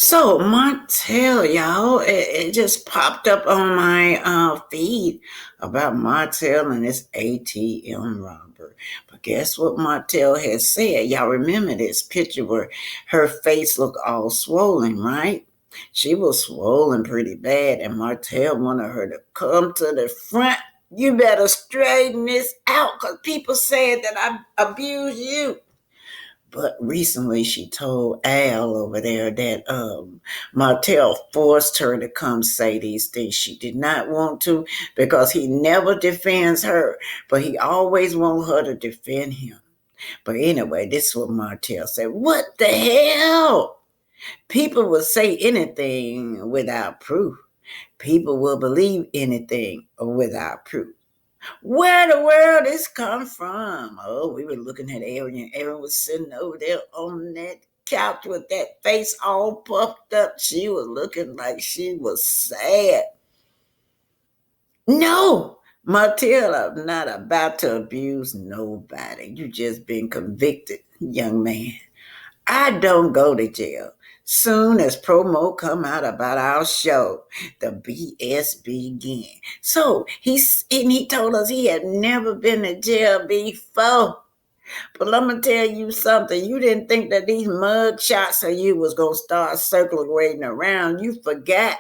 So Martell, y'all, it just popped up on my feed about Martell and this ATM robber. But guess what Martell has said? Y'all remember this picture where her face looked all swollen, right? She was swollen pretty bad, and Martell wanted her to come to the front. You better straighten this out because people said that I abused you. But recently she told Al over there that Martell forced her to come say these things. She did not want to because he never defends her, but he always wants her to defend him. But anyway, this is what Martell said. What the hell? People will say anything without proof. People will believe anything without proof. Where the world this come from? Oh, we were looking at Aaron, and Aaron was sitting over there on that couch with that face all puffed up. She was looking like she was sad. No, Matilda, I'm not about to abuse nobody. You just been convicted, young man. I don't go to jail. Soon as promo come out about our show, the BS begin. So he told us he had never been to jail before. But let me tell you something. You didn't think that these mug shots of you was gonna start circulating around. You forgot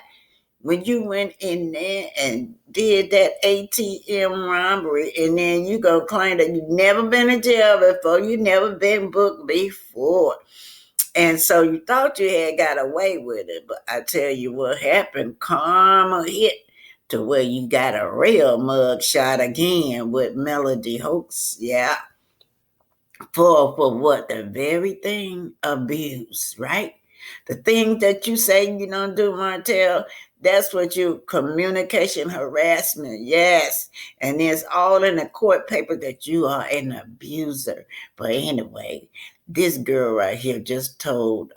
when you went in there and did that ATM robbery, and then you gonna claim that you never been to jail before, you never been booked before. And so you thought you had got away with it, but I tell you what happened. Karma hit to where you got a real mug shot again with Melody Hoax. Yeah. For what? The very thing, abuse, right? The thing that you say you don't do, Martell, that's what you communication harassment. Yes. And it's all in the court paper that you are an abuser. But anyway, this girl right here just told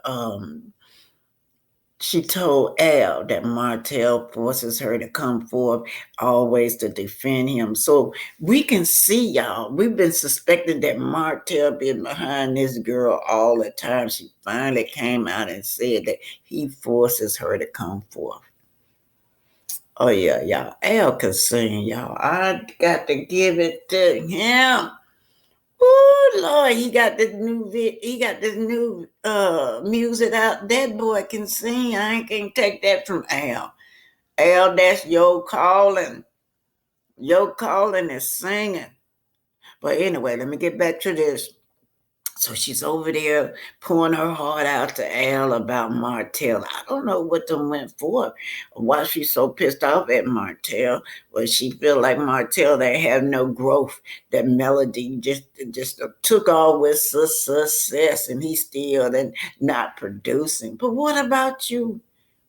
she told Al that Martell forces her to come forth always to defend him. So we can see, y'all, we've been suspecting that Martell been behind this girl all the time. She finally came out and said that he forces her to come forth. Oh yeah, y'all. Al can sing, y'all. I got to give it to him. Oh Lord, he got this new music out. That boy can sing. I ain't can't take that from Al. Al, that's your calling. Your calling is singing. But anyway, let me get back to this. So she's over there pouring her heart out to Al about Martell. I don't know what them went for. Why she's so pissed off at Martell. Well, she feel like Martell they have no growth. That Melody just took all with success, and he's still then not producing. But what about you?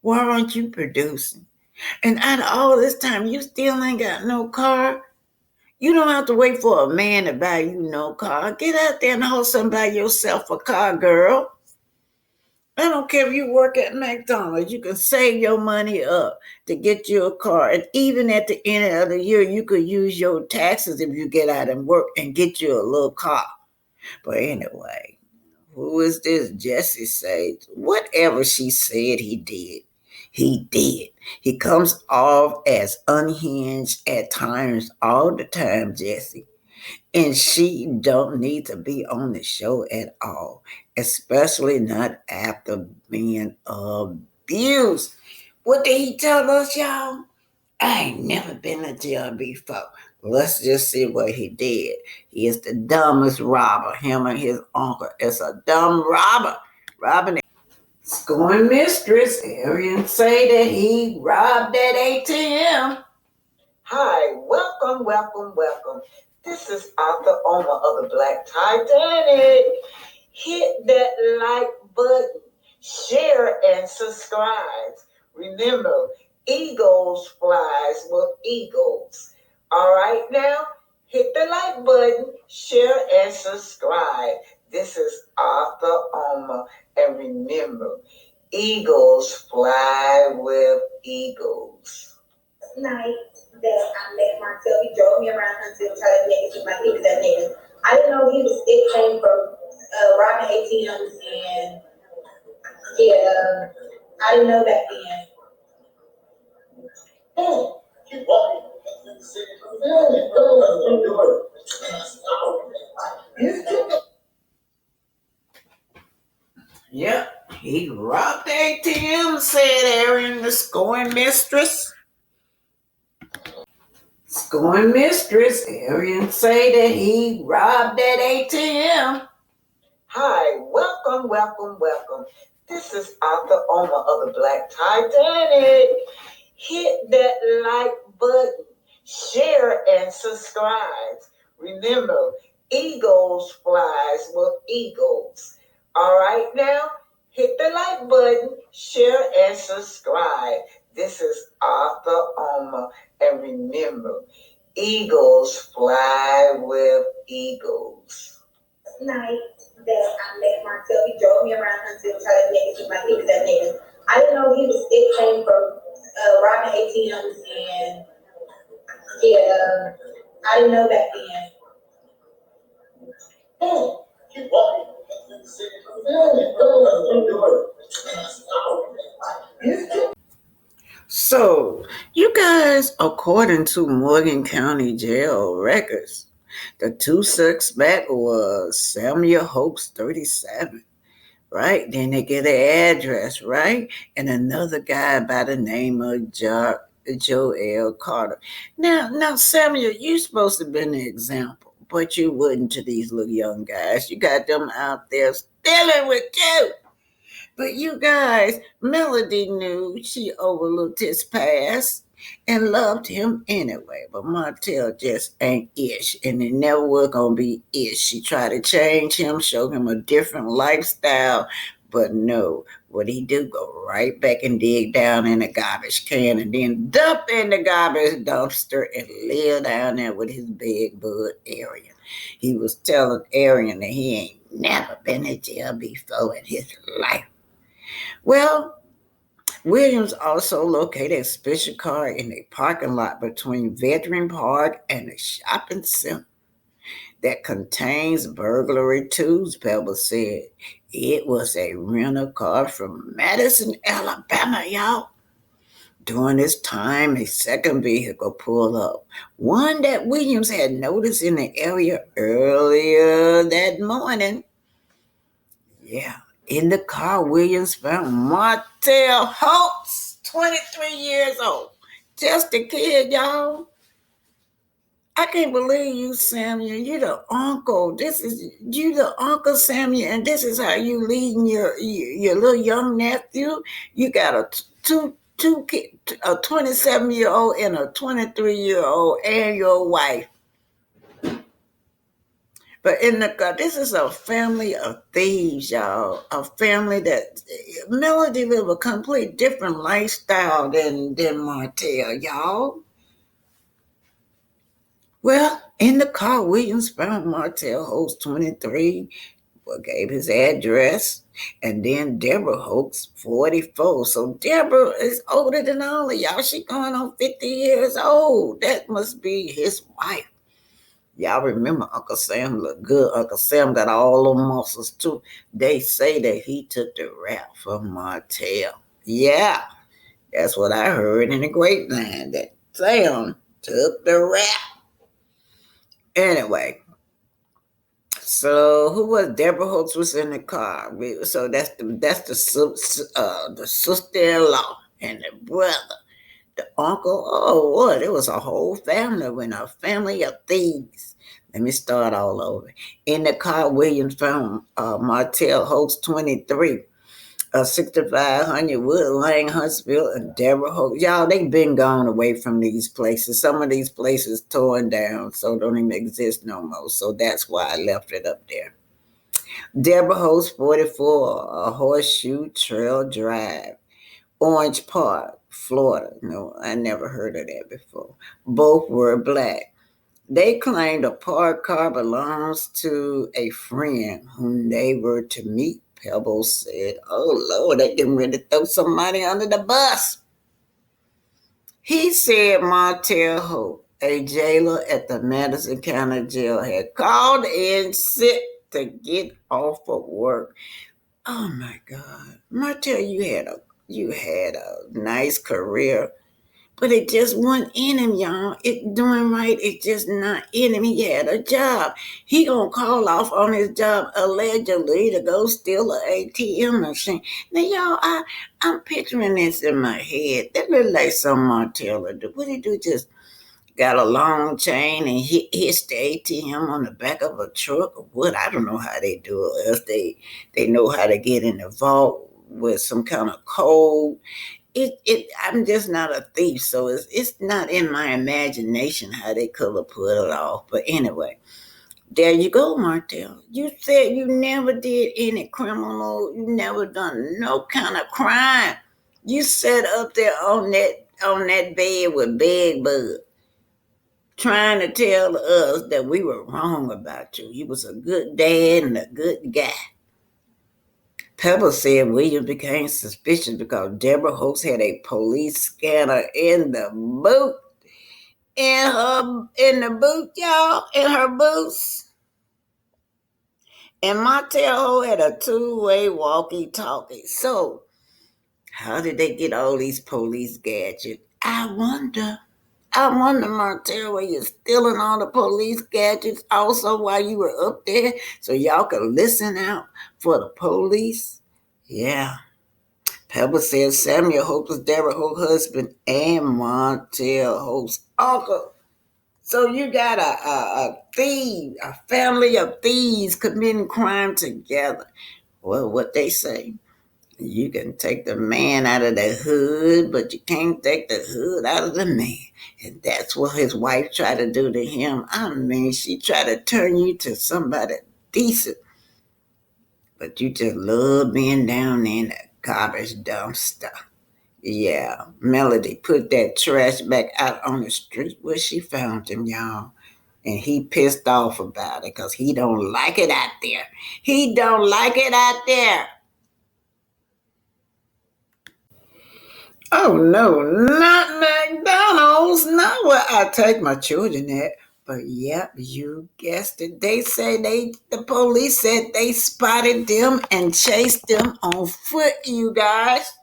Why aren't you producing? And out of all this time, you still ain't got no car. You don't have to wait for a man to buy you no car. Get out there and hustle and buy yourself a car, girl. I don't care if you work at McDonald's. You can save your money up to get you a car. And even at the end of the year, you could use your taxes if you get out and work and get you a little car. But anyway, who is this Jesse Sage? Whatever she said he did, he did. He comes off as unhinged at times, all the time, Jesse. And she don't need to be on the show at all, especially not after being abused. What did he tell us, y'all? I ain't never been to jail before. Let's just see what he did. He is the dumbest robber. Him and his uncle. It's a dumb robber. Robbing scoring mistress. Arian say that he robbed that ATM. Hi, welcome, welcome, welcome. This is Arthur owner of the Black Titanic. Hit that like button, share and subscribe. Remember, eagles flies with eagles. All right now, hit the like button, share and subscribe. This is Arthur Omer, and remember, eagles fly with eagles. Night that I met Martell, he drove me around until trying to make it to my feet that nigga. I didn't know it came from robbing ATMs and yeah, I didn't know back then. Mm. Yep, he robbed the ATM, said Aaron, the scoring mistress. Scoring mistress, Arian say that he robbed that ATM. Hi, welcome, welcome, welcome. This is Arthur Omer of the Black Titanic. Hit that like button, share and subscribe. Remember, eagles flies with eagles. All right now, hit the like button, share and subscribe. This is Arthur Omer, and remember, eagles fly with eagles. Night that I met Martell, he drove me around until trying to make it seem like he was that nigga. I didn't know it came from robbing ATMs and yeah, I didn't know back then. Mm. So, you guys, according to Morgan County Jail records, the two suspects was Samuel Hoax, 37, right? Then they get an address, right? And another guy by the name of Joel Carter. Now, Samuel, you supposed to be an example, but you wouldn't to these little young guys. You got them out there stealing with you. But you guys, Melody knew she overlooked his past and loved him anyway. But Martell just ain't ish, and it never was gonna be ish. She tried to change him, show him a different lifestyle, but no. What he do? Go right back and dig down in the garbage can, and then dump in the garbage dumpster and live down there with his big bud Arian. He was telling Arian that he ain't never been in jail before in his life. Well, Williams also located a special car in a parking lot between Veteran Park and a shopping center that contains burglary tools, Pebble said. It was a rental car from Madison, Alabama, y'all. During this time, a second vehicle pulled up, one that Williams had noticed in the area earlier that morning. Yeah. In the car, Williams found Martell Holt, 23 years old. Just a kid, y'all. I can't believe you, Samuel. You the uncle. This is you, the uncle Samuel, and this is how you leading your little young nephew. You got a two kid, a 27-year-old and a 23-year-old, and your wife. But in the this is a family of thieves, y'all. A family that Melody live a complete different lifestyle than Martell, y'all. Well, in the car, Williams found Martell Holt, 23, gave his address, and then Deborah Hoax, 44. So Deborah is older than all of y'all. She going on 50 years old. That must be his wife. Y'all remember Uncle Sam looked good. Uncle Sam got all the muscles too. They say that he took the rap from Martell. Yeah, that's what I heard in the grapevine, that Sam took the rap. Anyway, so who was Deborah Holtz was in the car? So the sister-in-law and the brother. The uncle, oh, what? It was a whole family when a family of thieves. Let me start all over. In the car, Williams found Martell Hoax, 23, 6500 Wood Lane, Huntsville, and Deborah Hoax. Y'all, they been gone away from these places. Some of these places torn down, so don't even exist no more. So that's why I left it up there. Deborah Hoax, 44, a Horseshoe Trail Drive. Orange Park, Florida. No, I never heard of that before. Both were black. They claimed a parked car belongs to a friend whom they were to meet. Pebbles said, "Oh Lord, they getting ready to throw somebody under the bus." He said Martell Holt, a jailer at the Madison County Jail, had called in sick to get off of work. Oh my God, Martell, You had a nice career, but it just wasn't in him, y'all. It doing right, it's just not in him. He had a job. He gonna call off on his job allegedly to go steal an ATM machine. Now, y'all, I'm picturing this in my head. That look like some Martell do. What he do? Just got a long chain and hits the ATM on the back of a truck or what? I don't know how they do it. Else they know how to get in the vault with some kind of code. I'm just not a thief, so it's not in my imagination how they could have put it off. But anyway, there you go, Martell. You said you never did any criminal, you never done no kind of crime. You sat up there on that bed with bed bug, trying to tell us that we were wrong about you. You was a good dad and a good guy. Pepper said William became suspicious because Deborah Holt had a police scanner in the boot. In the boot, y'all, in her boots. And Martell Holt had a two-way walkie-talkie. So how did they get all these police gadgets? I wonder, Martell, were you stealing all the police gadgets also while you were up there so y'all could listen out for the police? Yeah. Pebble said Samuel Hope was Deborah Holt's husband and Martell Holt's uncle. So you got a family of thieves committing crime together. Well, what they say, you can take the man out of the hood, but you can't take the hood out of the man. And that's what his wife tried to do to him. I mean, she tried to turn you to somebody decent, but you just love being down there in that garbage dumpster. Yeah, Melody put that trash back out on the street where she found him, y'all. And he pissed off about it because he don't like it out there. He don't like it out there. Oh no, not McDonald's, not where I take my children at. But yep, you guessed it. They say the police said they spotted them and chased them on foot, you guys.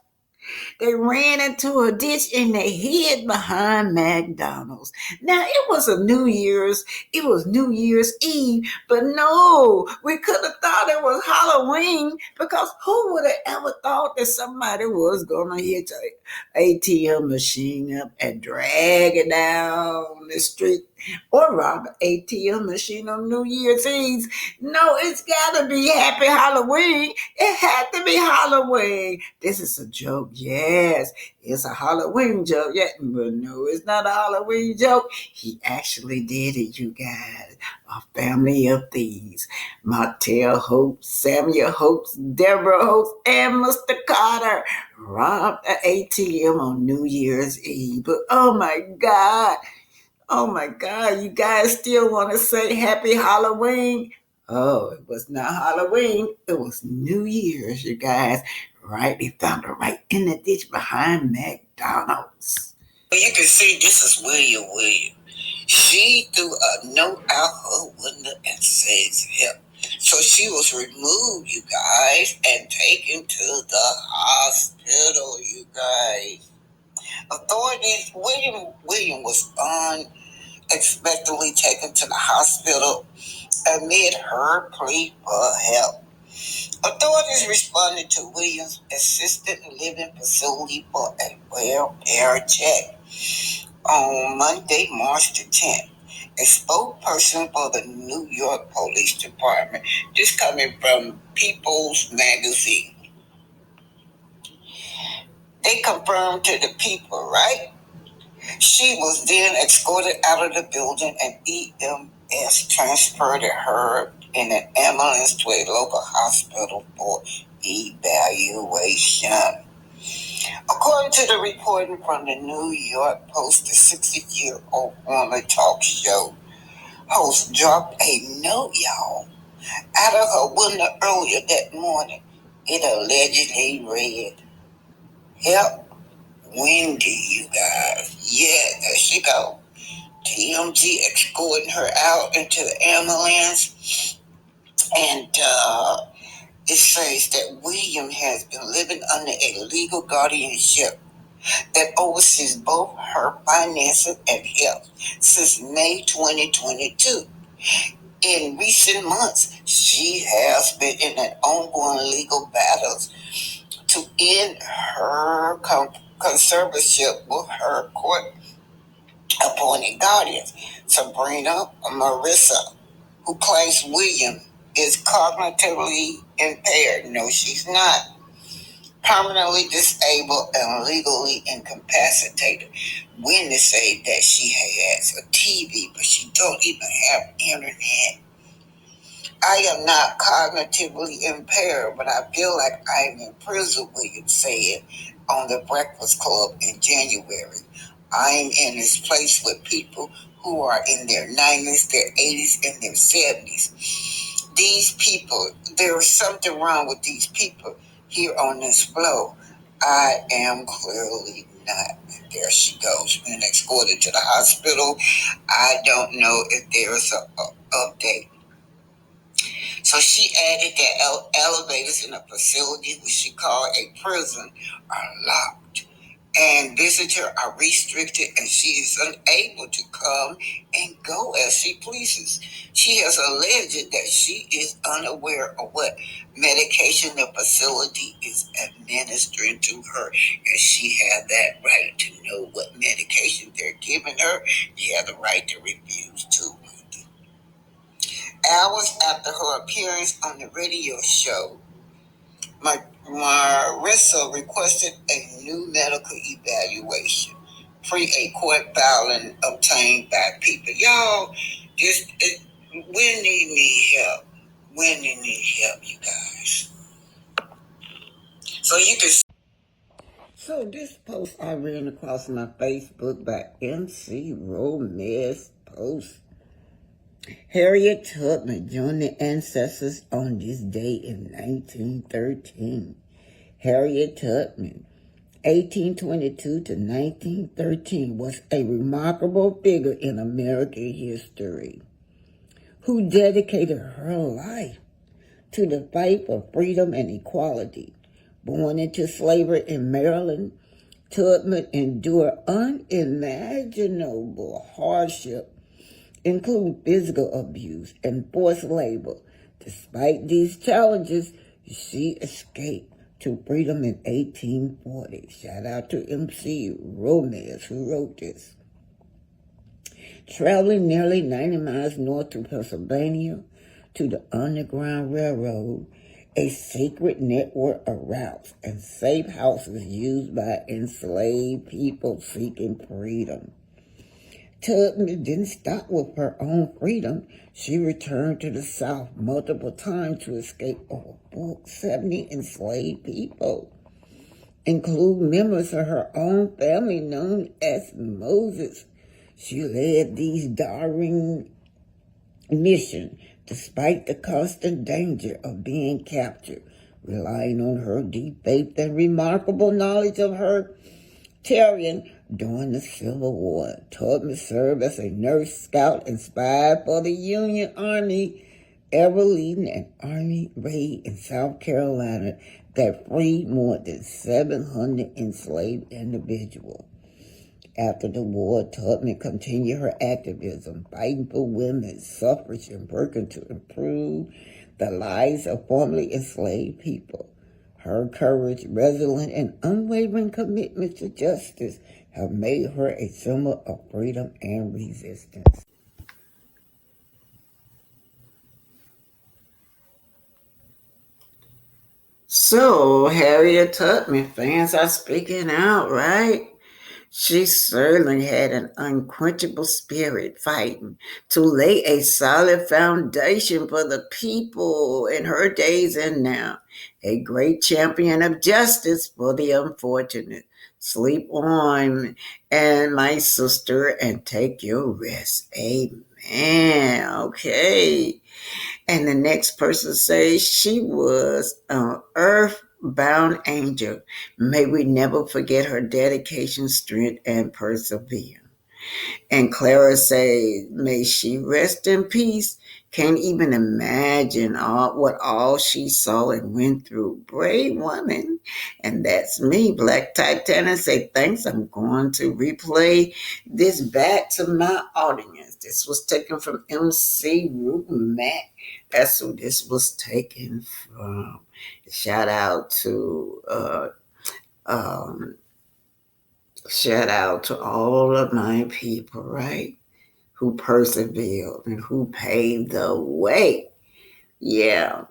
They ran into a ditch and they hid behind McDonald's. Now it was New Year's Eve, but no, we could have thought it was Halloween because who would have ever thought that somebody was gonna hit an ATM machine up and drag it down the street or rob an ATM machine on New Year's Eve? No, it's gotta be Happy Halloween. It had to be Halloween. This is a joke. Yes, it's a Halloween joke. Yeah, but no, it's not a Halloween joke. He actually did it, you guys. A family of thieves. Martell Holt, Samuel Holt, Deborah Holt, and Mr. Carter robbed an ATM on New Year's Eve. But oh my God, you guys still want to say Happy Halloween? Oh, it was not Halloween. It was New Year's, you guys. Right? They found her right in the ditch behind McDonald's. You can see this is Williams. She threw a note out her window and says help. So she was removed, you guys, and taken to the hospital, you guys. Authorities, William was unexpectedly taken to the hospital amid her plea for help. Authorities responded to Williams' assisted living facility for a welfare check on Monday, March the 10th. A spokesperson for the New York Police Department, this coming from People's Magazine, they confirmed to the people, right? She was then escorted out of the building and EMS transferred her in an ambulance to a local hospital for evaluation. According to the reporting from the New York Post, the 60-year-old former talk show host dropped a note, y'all, out of her window earlier that morning. It allegedly read, "Help Wendy, you guys." Yeah, there she go. TMZ escorting her out into the ambulance, and it says that William has been living under a legal guardianship that oversees both her finances and health since May 2022. In recent months, she has been in an ongoing legal battle to end her conservatorship with her court appointed guardians, Sabrina Marissa, who claims William is cognitively impaired. No, she's not. Permanently disabled and legally incapacitated. Wendy said that she has a TV, but she don't even have internet. I am not cognitively impaired, but I feel like I am in prison, Williams said on the Breakfast Club in January. I am in this place with people who are in their 90s, their 80s, and their 70s. These people, there is something wrong with these people here on this floor. I am clearly not. And there she goes, being escorted to the hospital. I don't know if there is an update. So she added that elevators in a facility which she called a prison are locked and visitors are restricted and she is unable to come and go as she pleases. She has alleged that she is unaware of what medication the facility is administering to her, and she has that right to know what medication they're giving her. She has the right to refuse to. Hours after her appearance on the radio show, Marissa requested a new medical evaluation, a court filing obtained by people. Y'all, Wendy need help. Wendy need help, you guys. So you can. So this post I ran across my Facebook by MC Romance Post. Harriet Tubman joined the ancestors on this day in 1913. Harriet Tubman, 1822 to 1913, was a remarkable figure in American history who dedicated her life to the fight for freedom and equality. Born into slavery in Maryland, Tubman endured unimaginable hardship, including physical abuse and forced labor. Despite these challenges, she escaped to freedom in 1840. Shout out to MC Romance who wrote this. Traveling nearly 90 miles north to Pennsylvania to the Underground Railroad, a secret network of routes and safe houses used by enslaved people seeking freedom. Tubman didn't stop with her own freedom. She returned to the South multiple times to escape over 70 enslaved people, including members of her own family known as Moses. She led these daring missions despite the constant danger of being captured, relying on her deep faith and remarkable knowledge of her terrain. During the Civil War, Tubman served as a nurse, scout, and spy for the Union Army, ever leading an army raid in South Carolina that freed more than 700 enslaved individuals. After the war, Tubman continued her activism, fighting for women's suffrage and working to improve the lives of formerly enslaved people. Her courage, resilience, and unwavering commitment to justice have made her a symbol of freedom and resistance. So, Harriet Tubman fans are speaking out, right? She certainly had an unquenchable spirit fighting to lay a solid foundation for the people in her days and now. A great champion of justice for the unfortunate. Sleep on, and my sister, and take your rest. Amen. Okay. And the next person says she was an earthbound angel. May we never forget her dedication, strength, and perseverance. And Clara say, may she rest in peace. Can't even imagine what all she saw and went through. Brave woman. And that's me, Black Titanic. Say thanks. I'm going to replay this back to my audience. This was taken from MC Root Mac. That's who this was taken from. Shout out to um, shout out to all of my people, right? Who persevered and who paved the way. Yeah.